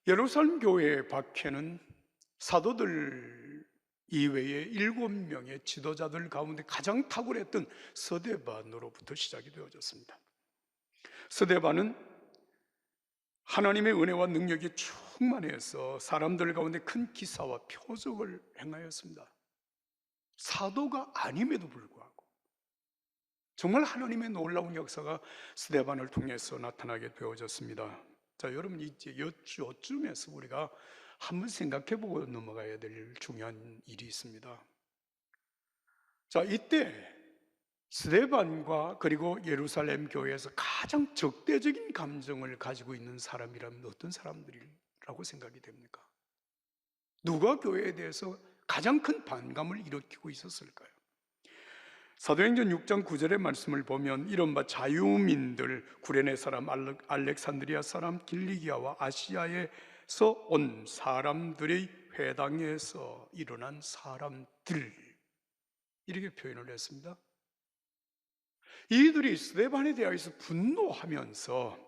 예루살렘 교회의 박해는 사도들 이외의 7명의 지도자들 가운데 가장 탁월했던 스데반으로부터 시작이 되어졌습니다. 스데반은 하나님의 은혜와 능력이 충만해서 사람들 가운데 큰 기사와 표적을 행하였습니다. 사도가 아님에도 불구하고 정말 하나님의 놀라운 역사가 스데반을 통해서 나타나게 되어졌습니다. 자, 여러분, 이제 요쯤에서 우리가 한번 생각해 보고 넘어가야 될 중요한 일이 있습니다. 자, 이때 스데반과 그리고 예루살렘 교회에서 가장 적대적인 감정을 가지고 있는 사람이라면 어떤 사람들이라고 생각이 됩니까? 누가 교회에 대해서 가장 큰 반감을 일으키고 있었을까요? 사도행전 6장 9절의 말씀을 보면 이른바 자유민들, 구레네 사람, 알렉산드리아 사람, 길리기아와 아시아에서 온 사람들의 회당에서 일어난 사람들, 이렇게 표현을 했습니다. 이들이 스데반에 대하여서 분노하면서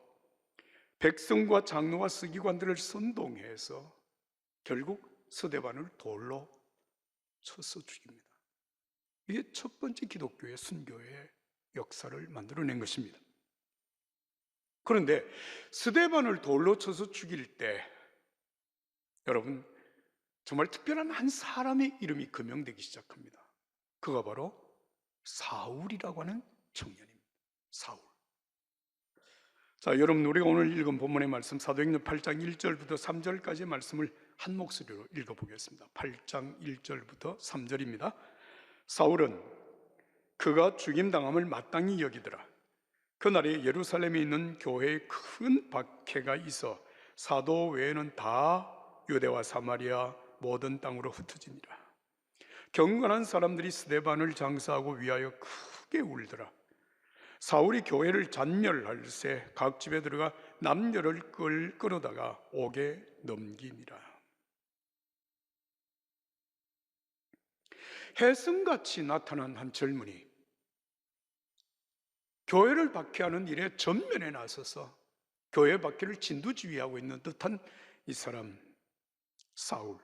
백성과 장로와 서기관들을 선동해서 결국 스데반을 돌로 쳐서 죽입니다. 이게 첫 번째 기독교의 순교의 역사를 만들어낸 것입니다. 그런데 스데반을 돌로 쳐서 죽일 때 여러분, 정말 특별한 한 사람의 이름이 거명되기 시작합니다. 그가 바로 사울이라고 하는 청년입니다. 사울. 자, 여러분, 우리가 오늘 읽은 본문의 말씀 사도행전 8장 1절부터 3절까지의 말씀을 한 목소리로 읽어보겠습니다. 8장 1절부터 3절입니다. 사울은 그가 죽임당함을 마땅히 여기더라. 그날에 예루살렘에 있는 교회에 큰 박해가 있어 사도 외에는 다 유대와 사마리아 모든 땅으로 흩어지니라. 경건한 사람들이 스데반을 장사하고 위하여 크게 울더라. 사울이 교회를 잔멸할새 각 집에 들어가 남녀를 끌어다가 옥에 넘기니라. 혜성같이 나타난 한 젊은이, 교회를 박해하는 일에 전면에 나서서 교회 박해를 진두지휘하고 있는 듯한 이 사람 사울.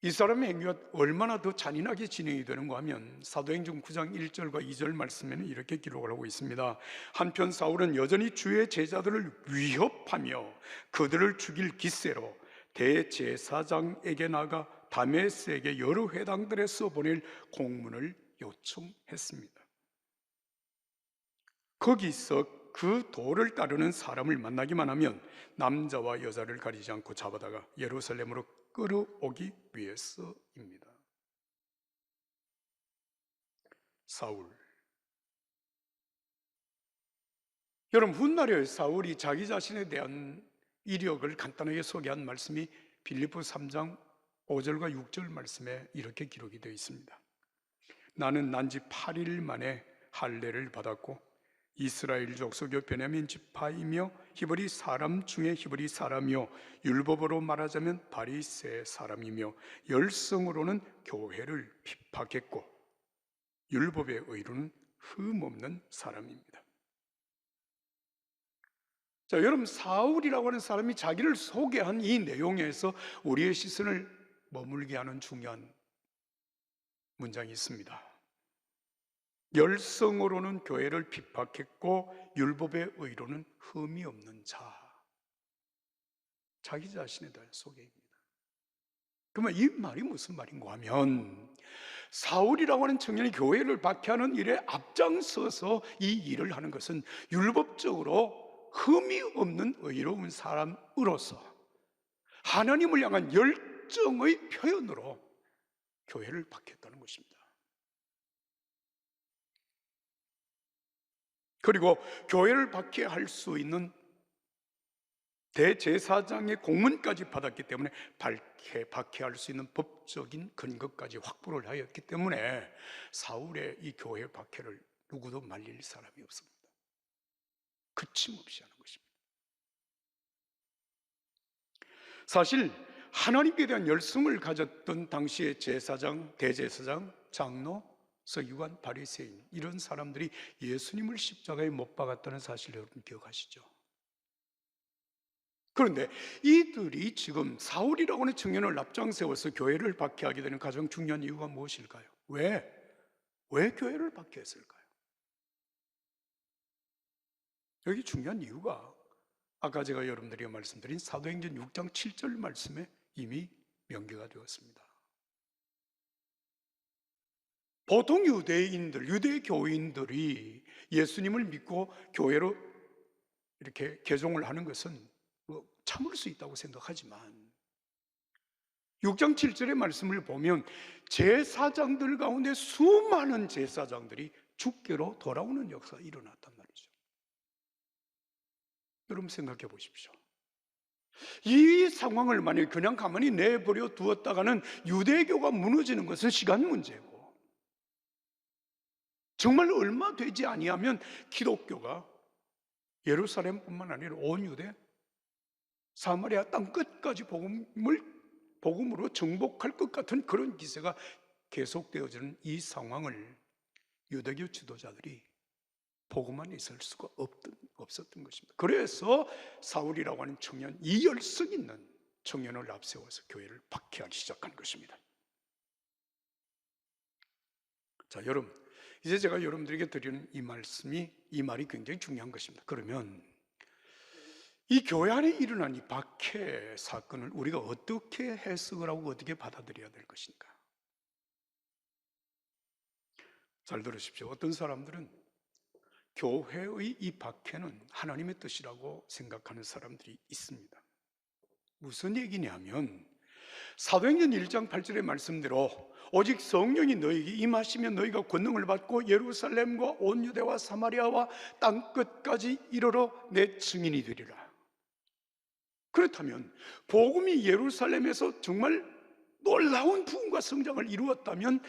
이 사람의 행위가 얼마나 더 잔인하게 진행이 되는가 하면 사도행전 9장 1절과 2절 말씀에는 이렇게 기록을 하고 있습니다. 한편 사울은 여전히 주의 제자들을 위협하며 그들을 죽일 기세로 대제사장에게 나가 다메섹의 여러 회당들에 써보낼 공문을 요청했습니다. 거기서 그 도를 따르는 사람을 만나기만 하면 남자와 여자를 가리지 않고 잡아다가 예루살렘으로 끌어오기 위해서입니다. 사울. 여러분, 훗날에 사울이 자기 자신에 대한 이력을 간단하게 소개한 말씀이 빌립보 3장 5절과 6절 말씀에 이렇게 기록이 되어 있습니다. 나는 난지 8일 만에 할례를 받았고 이스라엘 족속의 베냐민 지파이며 히브리 사람 중에 히브리 사람이요 율법으로 말하자면 바리새 사람이며 열성으로는 교회를 핍박했고 율법의 의로는 흠없는 사람입니다. 자, 여러분, 사울이라고 하는 사람이 자기를 소개한 이 내용에서 우리의 시선을 머물게 하는 중요한 문장이 있습니다. 열성으로는 교회를 핍박했고 율법의 의로는 흠이 없는 자. 자기 자신에 대한 소개입니다. 그러면 이 말이 무슨 말인가 하면 사울이라고 하는 청년이 교회를 박해하는 일에 앞장서서 이 일을 하는 것은 율법적으로 흠이 없는 의로운 사람으로서 하나님을 향한 열정의 표현으로 교회를 박해했다는 것입니다. 그리고 교회를 박해할 수 있는 대제사장의 공문까지 받았기 때문에 박해할 수 있는 법적인 근거까지 확보를 하였기 때문에 사울의 이 교회 박해를 누구도 말릴 사람이 없습니다. 그침없이 하는 것입니다. 사실 하나님께 대한 열성을 가졌던 당시의 제사장, 대제사장, 장로, 서기관, 바리새인 이런 사람들이 예수님을 십자가에 못 박았다는 사실 여러분 기억하시죠? 그런데 이들이 지금 사울이라고 하는 청년을 앞장세워서 교회를 박해하게 되는 가장 중요한 이유가 무엇일까요? 왜 교회를 박해했을까요? 여기 중요한 이유가 아까 제가 여러분들에게 말씀드린 사도행전 6장 7절 말씀에 이미 명기가 되었습니다. 보통 유대인들, 유대 교인들이 예수님을 믿고 교회로 이렇게 개종을 하는 것은 참을 수 있다고 생각하지만 6장 7절의 말씀을 보면 제사장들 가운데 수많은 제사장들이 주께로 돌아오는 역사가 일어났단 말이죠. 여러분 생각해 보십시오. 이 상황을 만약에 그냥 가만히 내버려 두었다가는 유대교가 무너지는 것은 시간 문제고, 정말 얼마 되지 아니하면 기독교가 예루살렘뿐만 아니라 온 유대, 사마리아 땅 끝까지 복음으로 정복할 것 같은 그런 기세가 계속되어지는 이 상황을 유대교 지도자들이 보고만 있을 수가 없었던 것입니다. 그래서 사울이라고 하는 청년, 이 열성 있는 청년을 앞세워서 교회를 박해하기 시작한 것입니다. 자, 여러분, 이제 제가 여러분들에게 드리는 이 말이 굉장히 중요한 것입니다. 그러면 이 교회 안에 일어난 이 박해 사건을 우리가 어떻게 해석을 하고 어떻게 받아들여야 될 것인가? 잘 들으십시오. 어떤 사람들은 교회의 이 박해는 하나님의 뜻이라고 생각하는 사람들이 있습니다. 무슨 얘기냐면 사도행전 1장 8절의 말씀대로 오직 성령이 너희에게 임하시면 너희가 권능을 받고 예루살렘과 온 유대와 사마리아와 땅끝까지 이르러 내 증인이 되리라. 그렇다면 복음이 예루살렘에서 정말 놀라운 부흥과 성장을 이루었다면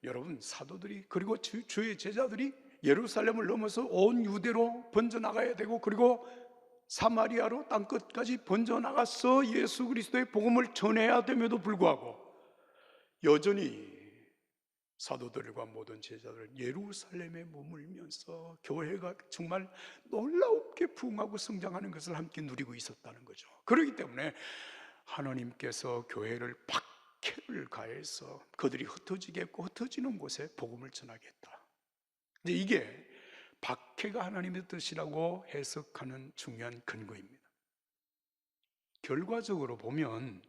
여러분, 사도들이 그리고 주의 제자들이 예루살렘을 넘어서 온 유대로 번져나가야 되고, 그리고 사마리아로 땅끝까지 번져나가서 예수 그리스도의 복음을 전해야 됨에도 불구하고 여전히 사도들과 모든 제자들은 예루살렘에 머물면서 교회가 정말 놀랍게 부흥하고 성장하는 것을 함께 누리고 있었다는 거죠. 그렇기 때문에 하나님께서 교회를 박해를 가해서 그들이 흩어지게 했고 흩어지는 곳에 복음을 전하게 했다. 근데 이게 박해가 하나님의 뜻이라고 해석하는 중요한 근거입니다. 결과적으로 보면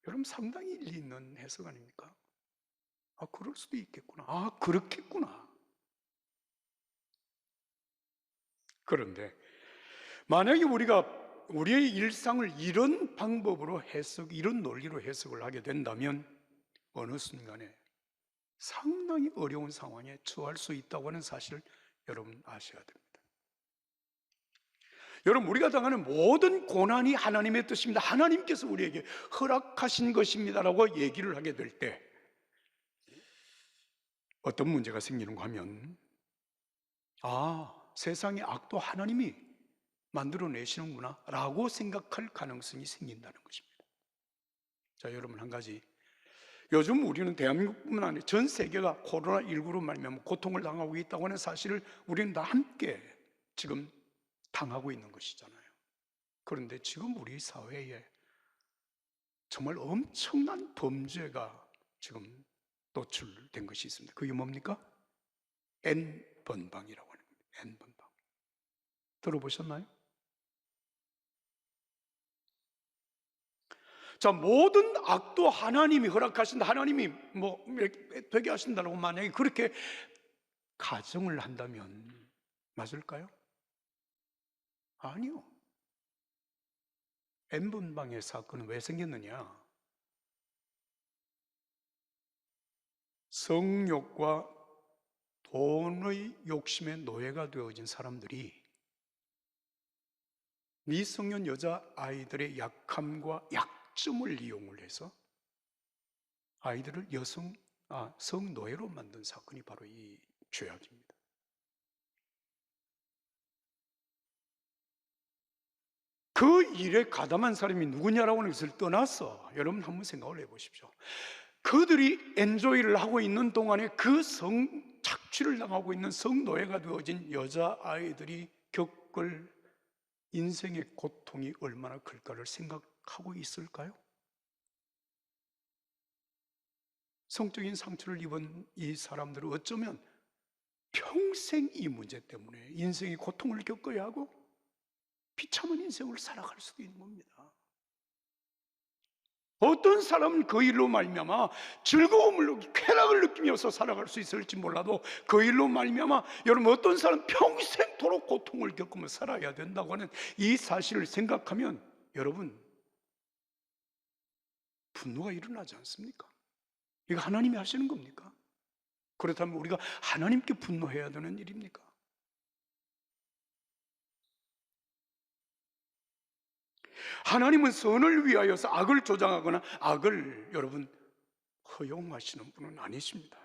여러분 상당히 일리 있는 해석 아닙니까? 아, 그럴 수도 있겠구나. 아, 그렇겠구나. 그런데 만약에 우리가 우리의 일상을 이런 방법으로 이런 논리로 해석을 하게 된다면 어느 순간에 상당히 어려운 상황에 처할 수 있다고 하는 사실을 여러분 아셔야 됩니다. 여러분, 우리가 당하는 모든 고난이 하나님의 뜻입니다. 하나님께서 우리에게 허락하신 것입니다라고 얘기를 하게 될 때 어떤 문제가 생기는가 하면, 세상의 악도 하나님이 만들어내시는구나 라고 생각할 가능성이 생긴다는 것입니다. 자, 여러분, 한 가지, 요즘 우리는 대한민국뿐만 아니라 전 세계가 코로나19로 말미암아 고통을 당하고 있다고 하는 사실을 우리는 다 함께 지금 당하고 있는 것이잖아요. 그런데 지금 우리 사회에 정말 엄청난 범죄가 지금 노출된 것이 있습니다. 그게 뭡니까? N번방이라고 하는 겁니다. N번방. 들어보셨나요? 자, 모든 악도 하나님이 허락하신다, 하나님이 되게 하신다고 만약에 그렇게 가정을 한다면 맞을까요? 아니요. N번방의 사건은 왜 생겼느냐? 성욕과 돈의 욕심에 노예가 되어진 사람들이 미성년 여자아이들의 약함과 약점을 이용을 해서 아이들을 성노예로 만든 사건이 바로 이 죄악입니다. 그 일에 가담한 사람이 누구냐라고 하는 것을 떠나서 여러분 한번 생각을 해보십시오. 그들이 엔조이를 하고 있는 동안에 그 착취를 당하고 있는 성노예가 되어진 여자아이들이 겪을 인생의 고통이 얼마나 클까를 생각하고 있을까요? 성적인 상처를 입은 이 사람들은 어쩌면 평생 이 문제 때문에 인생의 고통을 겪어야 하고 비참한 인생을 살아갈 수도 있는 겁니다. 어떤 사람은 그 일로 말미암아 즐거움을 쾌락을 느끼면서 살아갈 수 있을지 몰라도 그 일로 말미암아 여러분 어떤 사람은 평생토록 고통을 겪으며 살아야 된다고 하는 이 사실을 생각하면 여러분 분노가 일어나지 않습니까? 이거 하나님이 하시는 겁니까? 그렇다면 우리가 하나님께 분노해야 되는 일입니까? 하나님은 선을 위하여서 악을 조장하거나 악을 여러분 허용하시는 분은 아니십니다.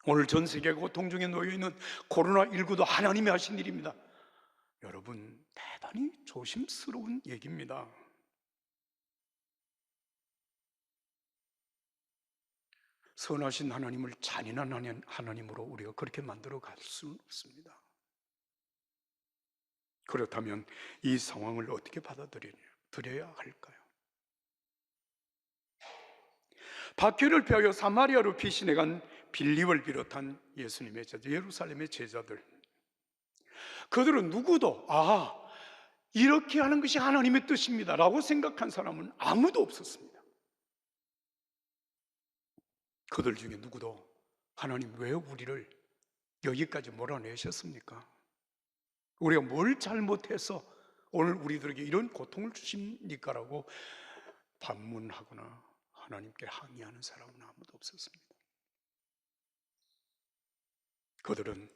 오늘 전 세계가 고통 중에 놓여 있는 코로나19도 하나님이 하신 일입니다. 여러분 대단히 조심스러운 얘기입니다. 선하신 하나님을 잔인한 하나님으로 우리가 그렇게 만들어 갈 수는 없습니다. 그렇다면 이 상황을 어떻게 받아들여야 할까요? 바퀴를 펴여 사마리아로 피신해 간 빌립을 비롯한 예수님의 제자, 예루살렘의 제자들, 그들은 누구도 이렇게 하는 것이 하나님의 뜻입니다 라고 생각한 사람은 아무도 없었습니다. 그들 중에 누구도 하나님 왜 우리를 여기까지 몰아내셨습니까? 우리가 뭘 잘못해서 오늘 우리들에게 이런 고통을 주십니까? 라고 반문하거나 하나님께 항의하는 사람은 아무도 없었습니다. 그들은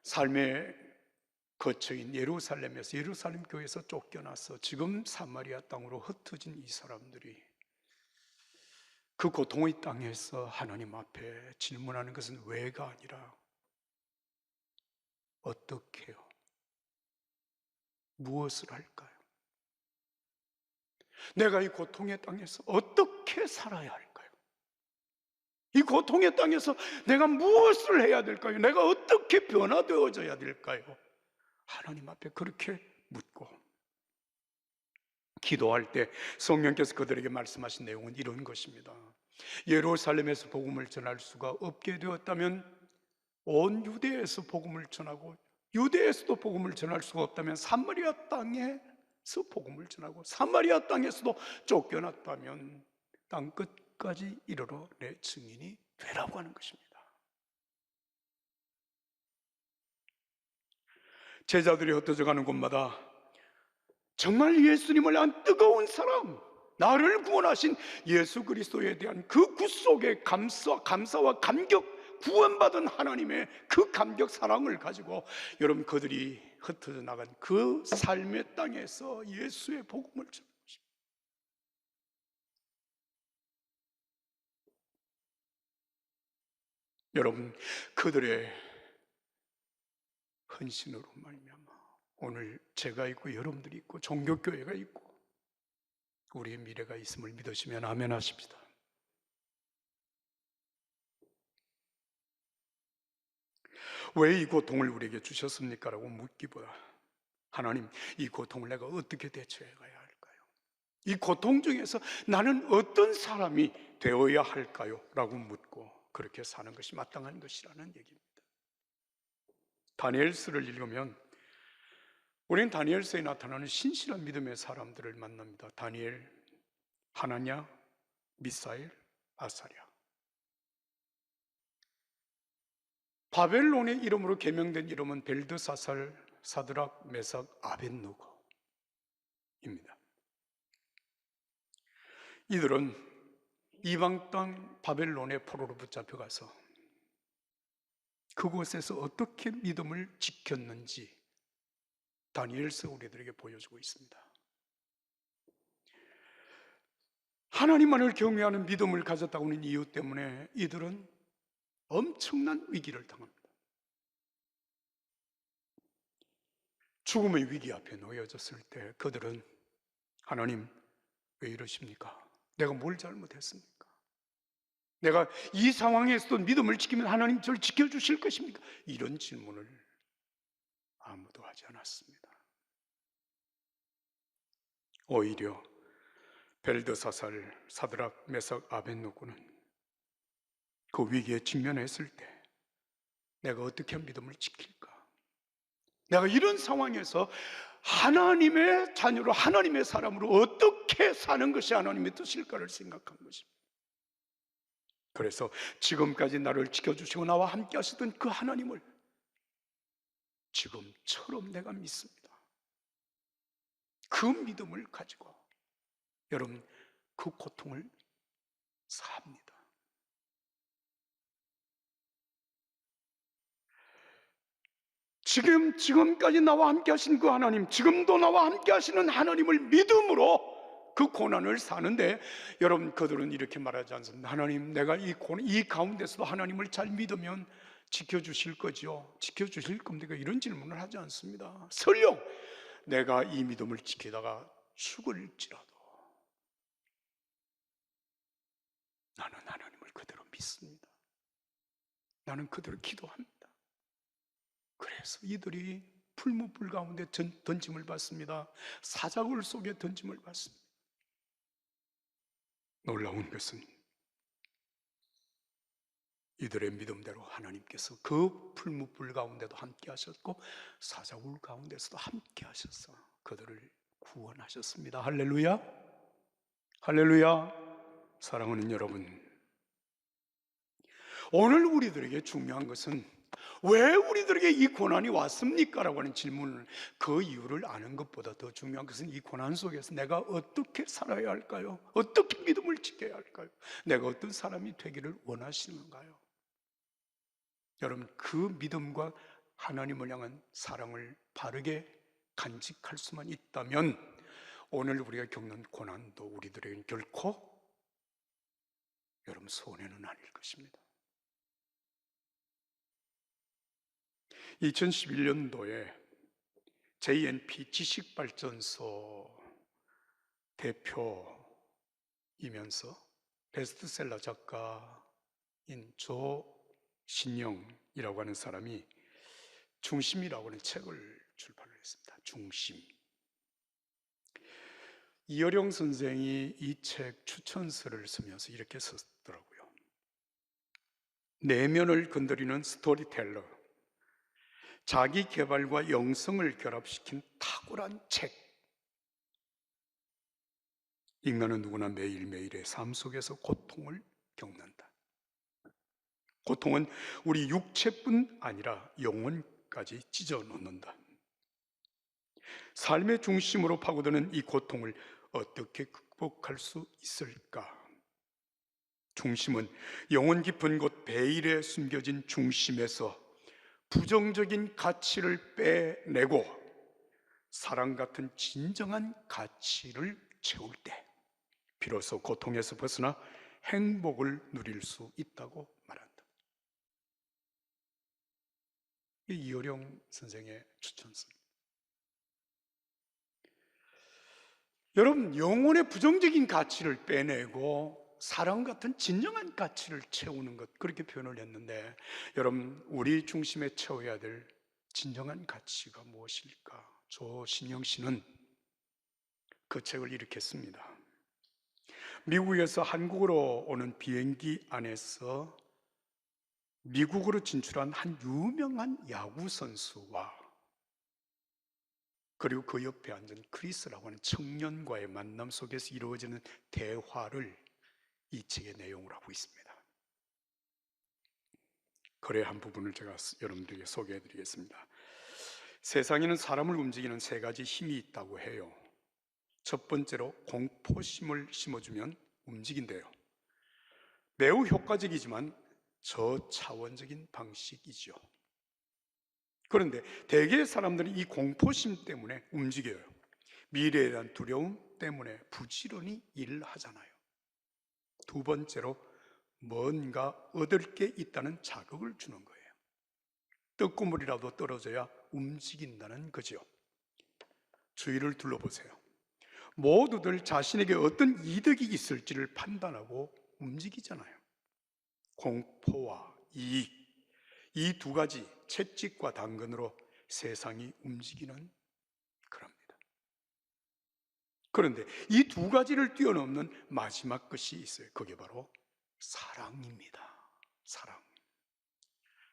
삶의 거처인 예루살렘에서, 예루살렘 교회에서 쫓겨나서 지금 사마리아 땅으로 흩어진 이 사람들이 그 고통의 땅에서 하나님 앞에 질문하는 것은 왜가 아니라 어떻게 해요? 무엇을 할까요? 내가 이 고통의 땅에서 어떻게 살아야 할까요? 이 고통의 땅에서 내가 무엇을 해야 될까요? 내가 어떻게 변화되어져야 될까요? 하나님 앞에 그렇게 묻고 기도할 때 성령께서 그들에게 말씀하신 내용은 이런 것입니다. 예루살렘에서 복음을 전할 수가 없게 되었다면 온 유대에서 복음을 전하고, 유대에서도 복음을 전할 수가 없다면 사마리아 땅에서 복음을 전하고, 사마리아 땅에서도 쫓겨났다면 땅 끝까지 이르러 내 증인이 되라고 하는 것입니다. 제자들이 흩어져 가는 곳마다 정말 예수님을 위한 뜨거운 사랑, 나를 구원하신 예수 그리스도에 대한 그 구속의 감사와 감격, 구원받은 하나님의 그 감격, 사랑을 가지고 여러분 그들이 흩어져 나간 그 삶의 땅에서 예수의 복음을 전하는 것입니다. 여러분 그들의 헌신으로 말미암아 오늘 제가 있고 여러분들이 있고 종교교회가 있고 우리의 미래가 있음을 믿으시면 아멘 하십시다. 왜 이 고통을 우리에게 주셨습니까? 라고 묻기보다 하나님 이 고통을 내가 어떻게 대처해 가야 할까요? 이 고통 중에서 나는 어떤 사람이 되어야 할까요? 라고 묻고 그렇게 사는 것이 마땅한 것이라는 얘기입니다. 다니엘서를 읽으면 우리는 다니엘서에 나타나는 신실한 믿음의 사람들을 만납니다. 다니엘, 하나냐, 미사엘, 아사랴. 바벨론의 이름으로 개명된 이름은 벨드사살, 사드락, 메삭, 아벳느고입니다. 이들은 이방 땅 바벨론의 포로로 붙잡혀가서 그곳에서 어떻게 믿음을 지켰는지 다니엘서 우리들에게 보여주고 있습니다. 하나님만을 경외하는 믿음을 가졌다고 하는 이유 때문에 이들은 엄청난 위기를 당합니다. 죽음의 위기 앞에 놓여졌을 때 그들은 하나님 왜 이러십니까? 내가 뭘 잘못했습니까? 내가 이 상황에서도 믿음을 지키면 하나님 저를 지켜주실 것입니까? 이런 질문을 아무도 하지 않았습니다. 오히려 벨드사살, 사드락, 메삭, 아벳노고는 그 위기에 직면했을 때 내가 어떻게 믿음을 지킬까? 내가 이런 상황에서 하나님의 자녀로, 하나님의 사람으로 어떻게 사는 것이 하나님의 뜻일까를 생각한 것입니다. 그래서 지금까지 나를 지켜주시고 나와 함께 하시던 그 하나님을 지금처럼 내가 믿습니다. 그 믿음을 가지고 여러분 그 고통을 삽니다. 지금까지 나와 함께 하신 그 하나님, 지금도 나와 함께 하시는 하나님을 믿음으로 그 고난을 사는데, 여러분 그들은 이렇게 말하지 않습니다. 하나님, 내가 이 가운데서도 하나님을 잘 믿으면 지켜주실 거죠, 지켜주실 겁니까? 이런 질문을 하지 않습니다. 설령 내가 이 믿음을 지키다가 죽을지라도 나는 하나님을 그대로 믿습니다. 나는 그대로 기도합니다. 그래서 이들이 풀무불 가운데 던짐을 받습니다. 사자굴 속에 던짐을 받습니다. 놀라운 것은 이들의 믿음대로 하나님께서 그 풀무불 가운데도 함께 하셨고 사자굴 가운데서도 함께 하셔서 그들을 구원하셨습니다. 할렐루야, 할렐루야. 사랑하는 여러분, 오늘 우리들에게 중요한 것은 왜 우리들에게 이 고난이 왔습니까? 라고 하는 질문을, 그 이유를 아는 것보다 더 중요한 것은 이 고난 속에서 내가 어떻게 살아야 할까요? 어떻게 믿음을 지켜야 할까요? 내가 어떤 사람이 되기를 원하시는가요? 여러분, 그 믿음과 하나님을 향한 사랑을 바르게 간직할 수만 있다면 오늘 우리가 겪는 고난도 우리들에게는 결코 여러분 손해는 아닐 것입니다. 2011년도에 JNP 지식발전소 대표이면서 베스트셀러 작가인 조신영이라고 하는 사람이 중심이라고 하는 책을 출판을 했습니다. 중심. 이어령 선생이 이 책 추천서를 쓰면서 이렇게 썼더라고요. 내면을 건드리는 스토리텔러, 자기 개발과 영성을 결합시킨 탁월한 책. 인간은 누구나 매일매일의 삶 속에서 고통을 겪는다. 고통은 우리 육체뿐 아니라 영혼까지 찢어 놓는다. 삶의 중심으로 파고드는 이 고통을 어떻게 극복할 수 있을까? 중심은 영혼 깊은 곳 베일에 숨겨진 중심에서 부정적인 가치를 빼내고 사랑 같은 진정한 가치를 채울 때 비로소 고통에서 벗어나 행복을 누릴 수 있다고 말한다. 이어령 선생의 추천서입니다. 여러분, 영혼의 부정적인 가치를 빼내고 사랑 같은 진정한 가치를 채우는 것, 그렇게 표현을 했는데, 여러분, 우리 중심에 채워야 될 진정한 가치가 무엇일까? 조신영 씨는 그 책을 이렇게 씁니다. 미국에서 한국으로 오는 비행기 안에서 미국으로 진출한 한 유명한 야구 선수와 그리고 그 옆에 앉은 크리스라고 하는 청년과의 만남 속에서 이루어지는 대화를 이 책의 내용을 하고 있습니다. 그래 한 부분을 제가 여러분들에게 소개해 드리겠습니다. 세상에는 사람을 움직이는 세 가지 힘이 있다고 해요. 첫 번째로 공포심을 심어주면 움직인대요. 매우 효과적이지만 저차원적인 방식이죠. 그런데 대개의 사람들은 이 공포심 때문에 움직여요. 미래에 대한 두려움 때문에 부지런히 일을 하잖아요. 두 번째로 뭔가 얻을 게 있다는 자극을 주는 거예요. 떡고물이라도 떨어져야 움직인다는 거죠. 주위를 둘러보세요. 모두들 자신에게 어떤 이득이 있을지를 판단하고 움직이잖아요. 공포와 이익, 이 두 가지 채찍과 당근으로 세상이 움직이는 그럽니다. 그런데 이 두 가지를 뛰어넘는 마지막 것이 있어요. 그게 바로 사랑입니다. 사랑.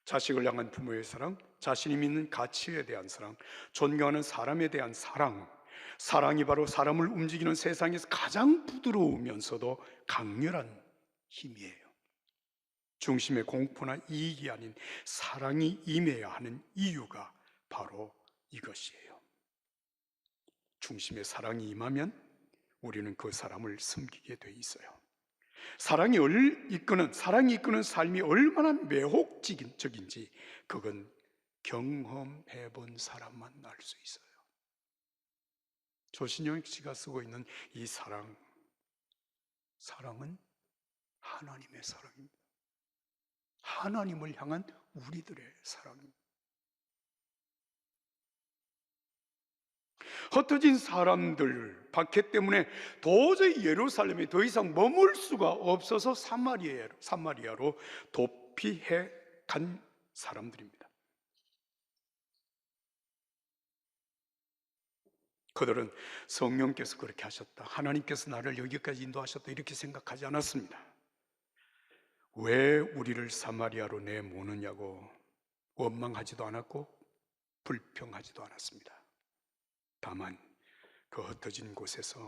자식을 향한 부모의 사랑, 자신이 믿는 가치에 대한 사랑, 존경하는 사람에 대한 사랑. 사랑이 바로 사람을 움직이는 세상에서 가장 부드러우면서도 강렬한 힘이에요. 중심의 공포나 이익이 아닌 사랑이 임해야 하는 이유가 바로 이것이에요. 중심에 사랑이 임하면 우리는 그 사람을 섬기게 돼 있어요. 사랑이 이끄는 삶이 얼마나 매혹적인지 그건 경험해 본 사람만 알 수 있어요. 조신영 씨가 쓰고 있는 이 사랑은 하나님의 사랑입니다. 하나님을 향한 우리들의 사랑입니다. 흩어진 사람들 박해 때문에 도저히 예루살렘에 더 이상 머물 수가 없어서 사마리아로 도피해 간 사람들입니다. 그들은 성령께서 그렇게 하셨다, 하나님께서 나를 여기까지 인도하셨다 이렇게 생각하지 않았습니다. 왜 우리를 사마리아로 내모느냐고 원망하지도 않았고 불평하지도 않았습니다. 다만 그 흩어진 곳에서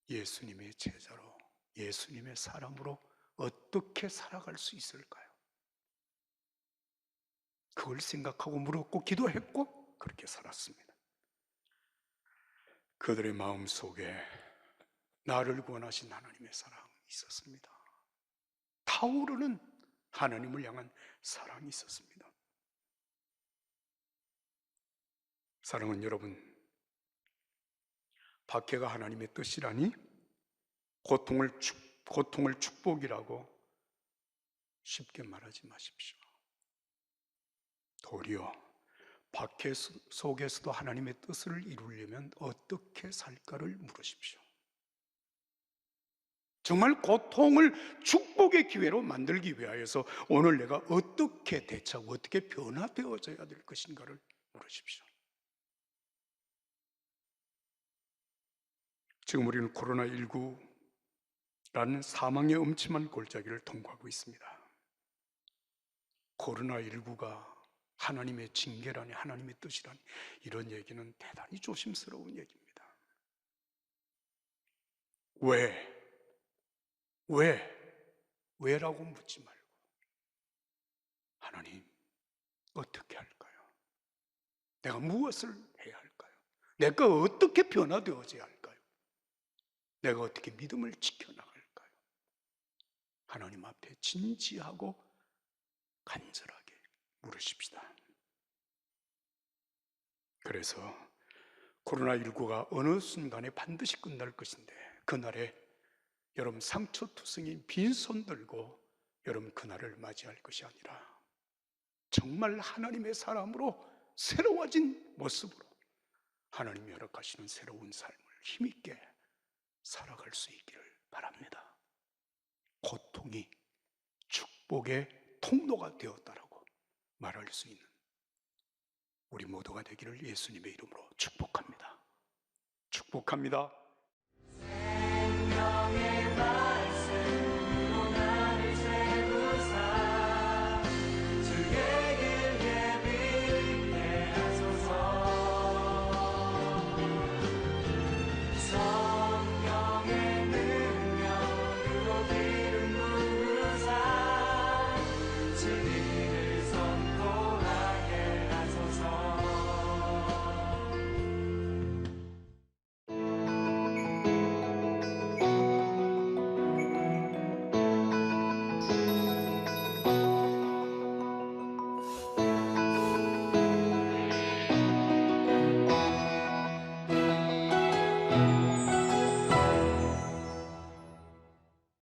예수님의 제자로, 예수님의 사람으로 어떻게 살아갈 수 있을까요? 그걸 생각하고 물었고 기도했고 그렇게 살았습니다. 그들의 마음 속에 나를 구원하신 하나님의 사랑이 있었습니다. 타오르는 하나님을 향한 사랑이 있었습니다. 사랑은 여러분, 박해가 하나님의 뜻이라니 고통을 축복이라고 쉽게 말하지 마십시오. 도리어 박해 속에서도 하나님의 뜻을 이루려면 어떻게 살까를 물으십시오. 정말 고통을 축복의 기회로 만들기 위하여서 오늘 내가 어떻게 대처하고 어떻게 변화되어져야 될 것인가를 물으십시오. 지금 우리는 코로나19라는 사망의 음침한 골짜기를 통과하고 있습니다. 코로나19가 하나님의 징계라니, 하나님의 뜻이라니, 이런 얘기는 대단히 조심스러운 얘기입니다. 왜라고 묻지 말고 하나님 어떻게 할까요? 내가 무엇을 해야 할까요? 내가 어떻게 변화되어져야 할까요? 내가 어떻게 믿음을 지켜나갈까요? 하나님 앞에 진지하고 간절하게 물으십시다. 그래서 코로나19가 어느 순간에 반드시 끝날 것인데, 그날에 여러분 상처투성인 빈손 들고 여러분 그날을 맞이할 것이 아니라 정말 하나님의 사람으로 새로워진 모습으로 하나님이 허락하시는 새로운 삶을 힘있게 살아갈 수 있기를 바랍니다. 고통이 축복의 통로가 되었다라고 말할 수 있는 우리 모두가 되기를 예수님의 이름으로 축복합니다. 축복합니다. 생명의